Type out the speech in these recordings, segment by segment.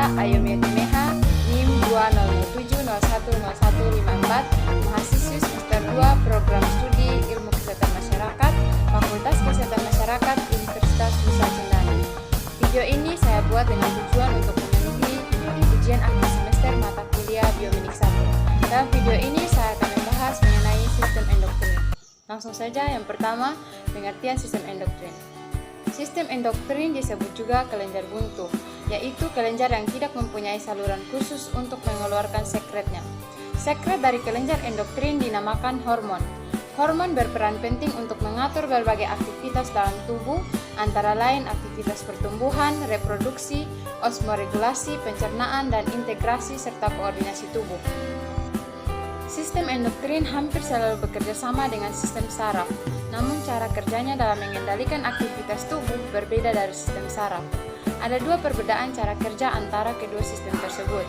saya Ayumiatimeha, NIM 20070100154, mahasiswi semester 2 Program Studi Ilmu Kesehatan Masyarakat, Fakultas Kesehatan Masyarakat, Universitas Nusa Cendana. Video ini saya buat dengan tujuan untuk memenuhi ujian akhir semester mata kuliah Biomedic 1. Dalam video ini saya akan membahas mengenai sistem endoktrin. Langsung saja, yang pertama, pengertian sistem endoktrin. Sistem endoktrin disebut juga kelenjar buntu, yaitu kelenjar yang tidak mempunyai saluran khusus untuk mengeluarkan sekretnya. Sekret dari kelenjar endoktrin dinamakan hormon. Hormon berperan penting untuk mengatur berbagai aktivitas dalam tubuh, antara lain aktivitas pertumbuhan, reproduksi, osmoregulasi, pencernaan, dan integrasi serta koordinasi tubuh. Sistem endoktrin hampir selalu bekerja sama dengan sistem saraf, namun cara kerjanya dalam mengendalikan aktivitas tubuh berbeda dari sistem saraf. Ada dua perbedaan cara kerja antara kedua sistem tersebut.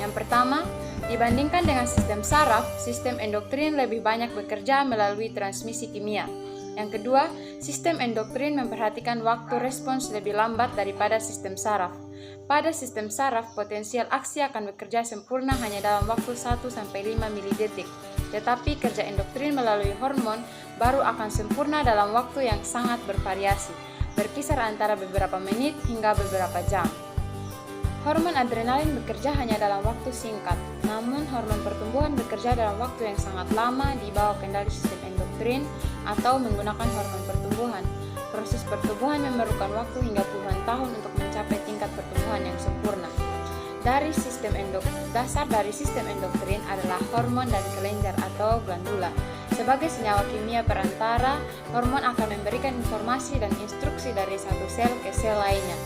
Yang pertama, dibandingkan dengan sistem saraf, sistem endoktrin lebih banyak bekerja melalui transmisi kimia. Yang kedua, sistem endoktrin memperhatikan waktu respons lebih lambat daripada sistem saraf. Pada sistem saraf, potensial aksi akan bekerja sempurna hanya dalam waktu 1-5 milidetik. Tetapi kerja endoktrin melalui hormon baru akan sempurna dalam waktu yang sangat bervariasi, berkisar antara beberapa menit hingga beberapa jam. Hormon adrenalin bekerja hanya dalam waktu singkat, namun hormon pertumbuhan bekerja dalam waktu yang sangat lama di bawah kendali sistem endoktrin atau menggunakan hormon pertumbuhan. Proses pertumbuhan memerlukan waktu hingga puluhan tahun untuk mencapai tingkat pertumbuhan yang sempurna. Dasar dari sistem endoktrin adalah hormon dan kelenjar atau glandula. Sebagai senyawa kimia perantara, hormon akan memberikan informasi dan instruksi dari satu sel ke sel lainnya.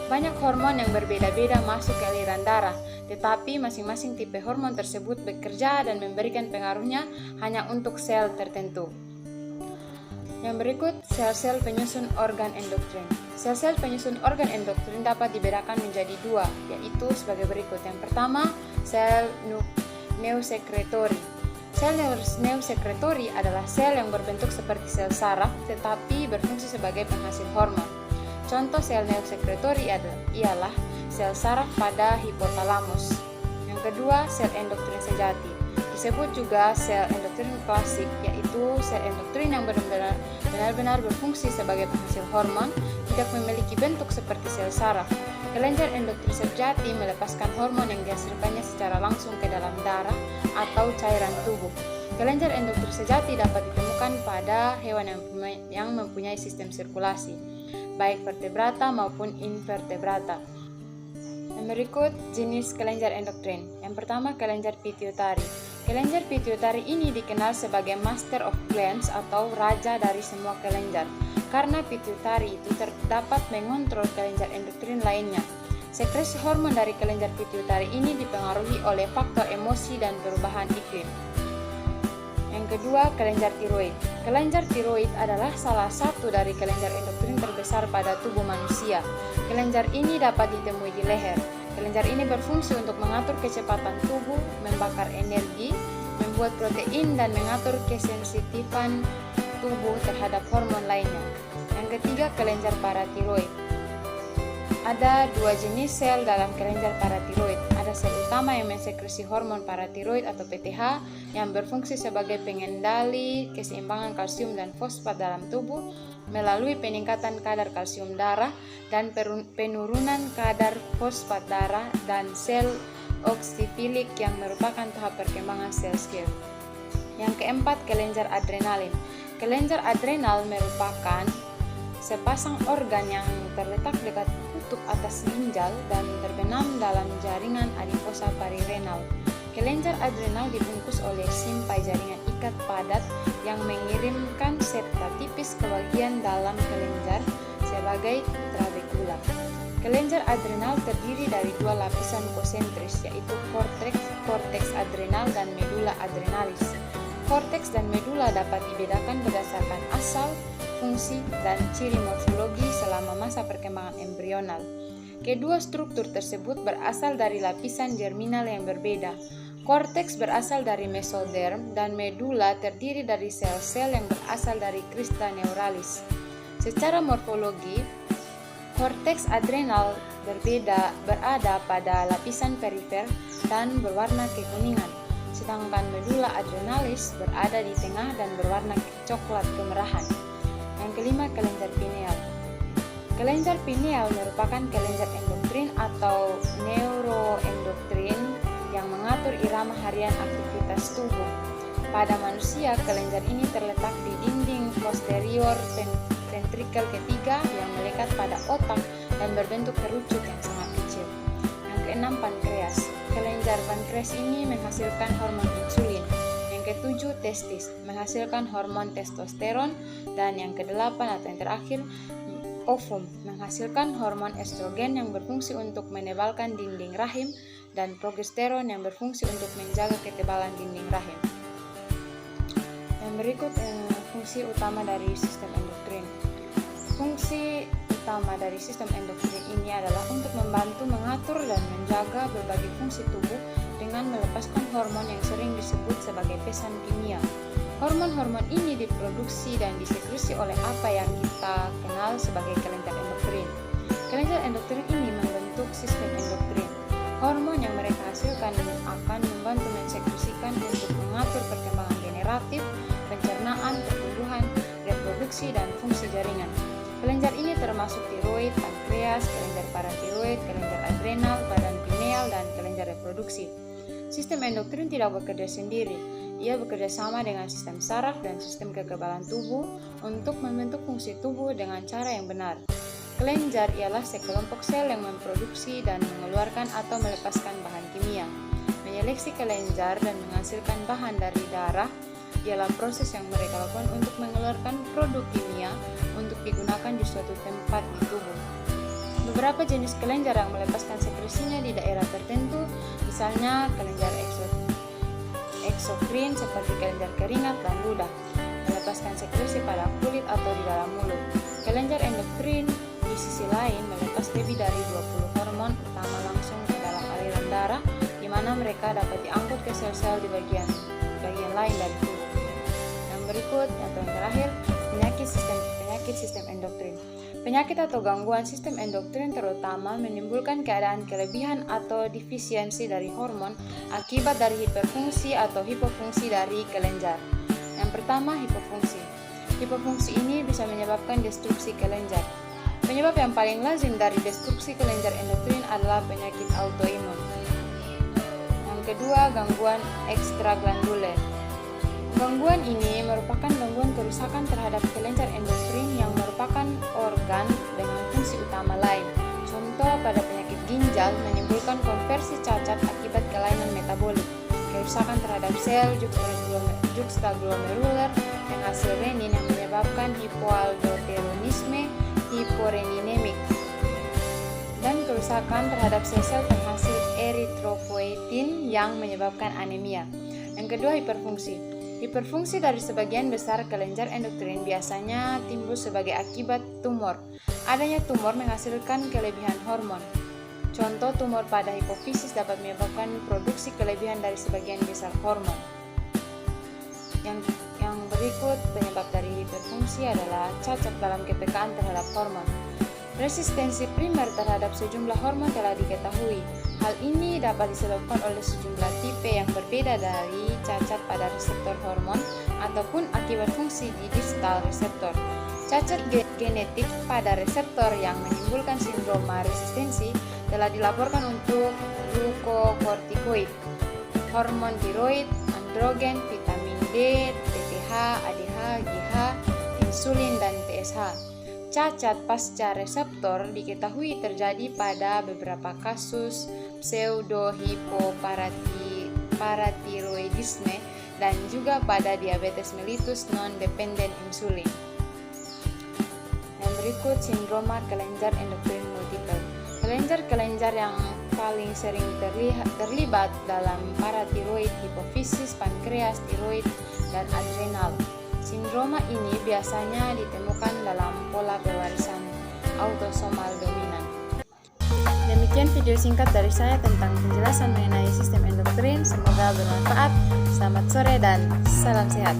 Banyak hormon yang berbeda-beda masuk ke aliran darah, tetapi masing-masing tipe hormon tersebut bekerja dan memberikan pengaruhnya hanya untuk sel tertentu. Yang berikut, sel-sel penyusun organ endoktrin. Sel-sel penyusun organ endoktrin dapat dibedakan menjadi dua, yaitu sebagai berikut. Yang pertama, sel neosekretori. Sel neosekretori adalah sel yang berbentuk seperti sel saraf, tetapi berfungsi sebagai penghasil hormon. Contoh sel neosekretori ialah sel saraf pada hipotalamus. Yang kedua, sel endoktrin sejati. Disebut juga sel endoktrin klasik, yaitu sel endoktrin yang benar-benar berfungsi sebagai penghasil hormon, tidak memiliki bentuk seperti sel saraf. Kelenjar endoktrin sejati melepaskan hormon yang dihasilkannya secara langsung ke dalam darah atau cairan tubuh. Kelenjar endoktrin sejati dapat ditemukan pada hewan yang mempunyai sistem sirkulasi, baik vertebrata maupun invertebrata. Yang berikut, jenis kelenjar endoktrin. Yang pertama, kelenjar pituitari. Kelenjar pituitari ini dikenal sebagai master of glands atau raja dari semua kelenjar, karena pituitari itu dapat mengontrol kelenjar endoktrin lainnya. Sekresi hormon dari kelenjar pituitari ini dipengaruhi oleh faktor emosi dan perubahan iklim. Yang kedua, kelenjar tiroid. Kelenjar tiroid adalah salah satu dari kelenjar endoktrin terbesar pada tubuh manusia. Kelenjar ini dapat ditemui di leher. Kelenjar ini berfungsi untuk mengatur kecepatan tubuh, membakar energi, membuat protein, dan mengatur kesensitifan tubuh terhadap hormon lainnya. Yang ketiga, kelenjar paratiroid. Ada dua jenis sel dalam kelenjar paratiroid. Ada sel utama yang mensekresi hormon paratiroid atau PTH yang berfungsi sebagai pengendali keseimbangan kalsium dan fosfat dalam tubuh melalui peningkatan kadar kalsium darah dan penurunan kadar fosfat darah, dan sel oksifilik yang merupakan tahap perkembangan sel Schwann. Yang keempat, kelenjar adrenalin. Kelenjar adrenal merupakan sepasang organ yang terletak dekat kutub atas ginjal dan terbenam dalam jaringan adiposa perirenal. Kelenjar adrenal dibungkus oleh simpai jaringan ikat padat yang mengirimkan septa tipis ke bagian dalam kelenjar sebagai trabekula. Kelenjar adrenal terdiri dari dua lapisan konsentris, yaitu korteks adrenal dan medula adrenalis. Korteks dan medula dapat dibedakan berdasarkan asal, fungsi, dan ciri morfologi selama masa perkembangan embrional. Kedua struktur tersebut berasal dari lapisan germinal yang berbeda. Korteks berasal dari mesoderm dan medula terdiri dari sel-sel yang berasal dari crista neuralis. Secara morfologi, Korteks adrenal berada pada lapisan perifer dan berwarna kekuningan, sedangkan medula adrenalis berada di tengah dan berwarna coklat kemerahan. Yang kelima, kelenjar pineal. Kelenjar pineal merupakan kelenjar endokrin atau neuroendokrin yang mengatur irama harian aktivitas tubuh. Pada manusia, kelenjar ini terletak di dinding posterior ventrikel ketiga yang melekat pada otak dan berbentuk kerucut yang sangat kecil. Yang keenam, pankreas. Kelenjar pankreas ini menghasilkan hormon insulin. Yang ketujuh, testis, menghasilkan hormon testosteron. Dan yang kedelapan atau yang terakhir, ovum, menghasilkan hormon estrogen yang berfungsi untuk menebalkan dinding rahim dan progesteron yang berfungsi untuk menjaga ketebalan dinding rahim. Yang berikut fungsi utama dari sistem endokrin. Fungsi utama dari sistem endokrin ini adalah untuk membantu mengatur dan menjaga berbagai fungsi tubuh dengan melepaskan hormon yang sering disebut sebagai pesan kimia. Hormon-hormon ini diproduksi dan disekresi oleh apa yang kita kenal sebagai kelenjar endokrin. Kelenjar endokrin ini membentuk sistem endokrin. Hormon yang mereka hasilkan akan membantu mensekresikan untuk mengatur perkembangan generatif, pencernaan, pertumbuhan, reproduksi, dan fungsi jaringan. Kelenjar ini termasuk tiroid, pankreas, kelenjar paratiroid, kelenjar adrenal, badan pineal, dan kelenjar reproduksi. Sistem endokrin tidak bekerja sendiri. Ia bekerja sama dengan sistem saraf dan sistem kekebalan tubuh untuk membentuk fungsi tubuh dengan cara yang benar. Kelenjar ialah sekelompok sel yang memproduksi dan mengeluarkan atau melepaskan bahan kimia. Menyeleksi kelenjar dan menghasilkan bahan dari darah ialah proses yang mereka lakukan untuk mengeluarkan produk kimia untuk digunakan di suatu tempat di tubuh. Beberapa jenis kelenjar yang melepaskan sekresinya di daerah tertentu, misalnya kelenjar eksokrin seperti kelenjar keringat dan ludah, melepaskan sekresi pada kulit atau di dalam mulut. Kelenjar endokrin di sisi lain melepas lebih dari 20 hormon utama langsung ke dalam aliran darah, di mana mereka dapat diangkut ke sel-sel di bagian lain dari tubuh. Yang berikut atau yang terakhir, penyakit sistem endokrin. Penyakit atau gangguan sistem endokrin terutama menimbulkan keadaan kelebihan atau defisiensi dari hormon akibat dari hiperfungsi atau hipofungsi dari kelenjar. Yang pertama, hipofungsi. Hipofungsi ini bisa menyebabkan destruksi kelenjar. Penyebab yang paling lazim dari destruksi kelenjar endokrin adalah penyakit autoimun. Yang kedua, gangguan ekstraglanduler. Gangguan ini merupakan gangguan kerusakan terhadap kelenjar endokrin yang merupakan organ dengan fungsi utama lain. Contoh pada penyakit ginjal menimbulkan konversi cacat akibat kelainan metabolik, kerusakan terhadap sel juxtaglomerular penghasil renin yang menyebabkan hipoaldoteronisme hiporeninemik, dan kerusakan terhadap sel-sel penghasil eritropoietin yang menyebabkan anemia. Yang kedua, hiperfungsi. Hiperfungsi dari sebagian besar kelenjar endokrin biasanya timbul sebagai akibat tumor. Adanya tumor menghasilkan kelebihan hormon. Contoh tumor pada hipofisis dapat menyebabkan produksi kelebihan dari sebagian besar hormon. Yang berikut penyebab dari hiperfungsi adalah cacat dalam kepekaan terhadap hormon. Resistensi primer terhadap sejumlah hormon telah diketahui. Hal ini dapat disebabkan oleh sejumlah tipe yang berbeda dari cacat pada reseptor hormon ataupun akibat fungsi di distal reseptor. Cacat genetik pada reseptor yang menimbulkan sindroma resistensi telah dilaporkan untuk glukokortikoid, hormon tiroid, androgen, vitamin D, PTH, ADH, GH, insulin, dan TSH. Cacat pasca reseptor diketahui terjadi pada beberapa kasus pseudohipoparatiroidisme dan juga pada diabetes mellitus non-dependent insulin. Yang berikut, sindroma kelenjar endokrin multiple. Kelenjar-kelenjar yang paling sering terlibat dalam paratiroid, hipofisis, pankreas, tiroid, dan adrenal. Sindroma ini biasanya ditemukan dalam pola pewarisan autosomal dominan. Demikian video singkat dari saya tentang penjelasan mengenai sistem endokrin. Semoga bermanfaat. Selamat sore dan salam sehat.